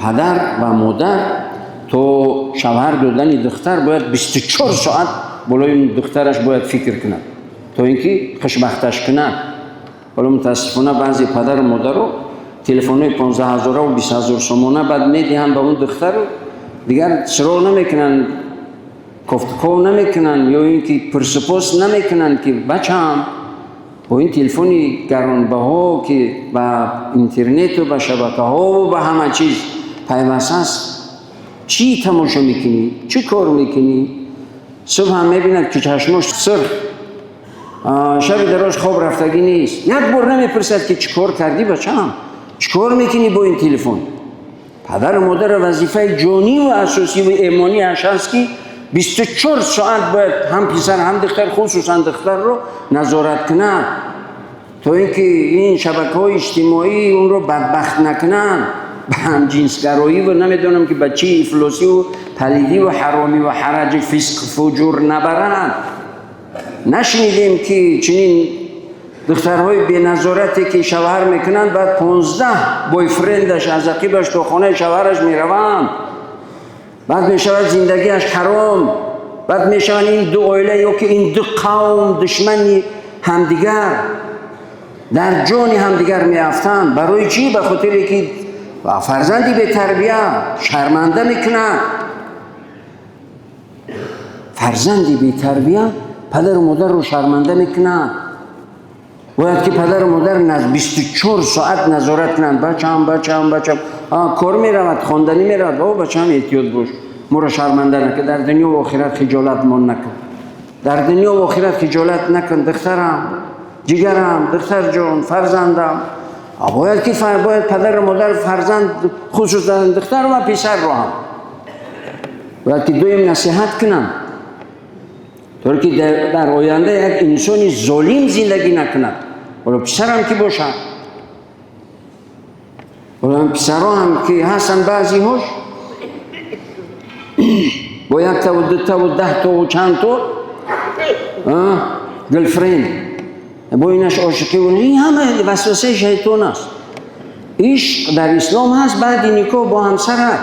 پدر و مادر تو شوهر دادن دختر باید 24 ساعت بالای اون دخترش باید فکر کنه تا اینکه خوشبختش کنه. ولی متاسفانه بعضی پدر و مادر رو تلفن‌های 15,000 و 20,000 سومانه بعد میدهن به اون دختر رو، دیگر سراغ نمیکنن، گفتگو نمیکنن یا اینکه پرسپوس نمیکنن که بچه‌ام با این تلفنی گرانبها که با اینترنت و با شبکه‌ها و با همه چیز پیوسته است چی تماشا میکنی؟ چی کار میکنی؟ صبح هم میبیند که چشماش سرخ، شب دراز خواب رفتگی نیست، یک بار نمیپرسد که چی کار کردی بچه‌ام؟ چی کار میکنی با این تلفن؟ پدر و مادر وظیفه جانی و اساسی و ایمانی هست که 24 ساعت باید هم پسر هم دختر، خصوصا دختر رو نظارت کنن تا اینکه این شبکه‌های اجتماعی اون رو بدبخت نکنن به هم جنسگرایی و نمیدونم که بچه افلاسی و پلیدی و حرامی و حرج فسق فجور نبرن. نشنیدیم که چنین دخترهای بی نظارتی که شوهر میکنن بعد 15 بویفرندش از عقیبش تو خانه شوهرش میروند، بعد میشود زندگیش حرام، بعد میشود این دو عائله یا که این دو قوم دشمنی همدیگر در جان همدیگر میافتند. برای چی؟ به خاطر که فرزندی به تربیت شرمنده میکنند. فرزندی به تربیت پدر و مادر رو شرمنده میکنند. باید که پدر و مادر 24 ساعت نظارت کنند. بچه‌ام کار میرود، خواندنی میرود، او بچه‌م احتیاط باش، ما را شرمنده نکن، در دنیا و آخرت خجالت مان نکن، در دنیا و آخرت خجالت نکن دخترم، جگرم، دختر جان، فرزندم. باید که باید پدر و مادر فرزند، خصوصا دختر و پسر رو هم باید که دویم نصیحت کنن طور که در آینده یک انسانی ظالم زندگی نکند. ولی پسرم که باشن، ولی پسرها هم که هستن بعضی هاش با یک تا و دو تا و 10 تا و چند تا گرلفرند با اینش عاشقی و این همه وسوسه شیطان است. عشق در اسلام هست بعد نکاح با همسرت،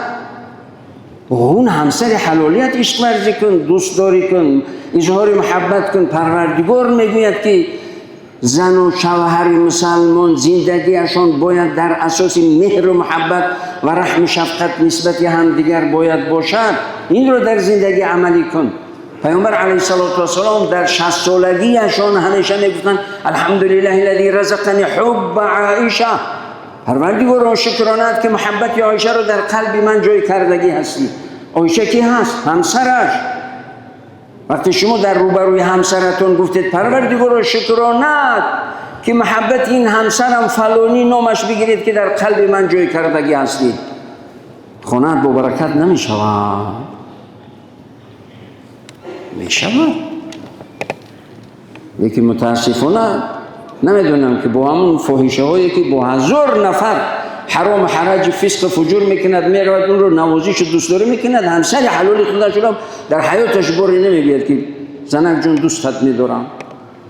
اون همسر حلالیت عشق ورزی کن، دوست داری کن، اظهار محبت کن. پروردگار میگوید که زن و شوهر مسلمان زندگیشان باید در اساس مهر و محبت و رحم شفقت نسبت همدیگر باید باشد. این رو در زندگی عملی کن. پیامبر علیه السلام در 60 سالگیشان همیشه میگفتن الحمدلله الذی رزقنی حب عایشه، پروردگار شکرانت که محبت عایشه رو در قلب من جای کردگی هستی. عایشه کی هست؟ همسرش. وقتی شما در روبروی همسرتون گفتید پروردگار شکرانت که محبت این همسرم فلانی نامش بگیرید که در قلب من جای کردگی هستی، خونت با برکت نمی شود. می شود لیکن متاسفانه نمیدونم که با همون فاحشه هایی که با 1000 نفر حرام حرج فسق فجور میکند میرود اون رو نوازیش و دوستداری میکند، همسر حلال خودش رو در حیاتش باری نمیگیرد که زنک جون دوستت میدارم.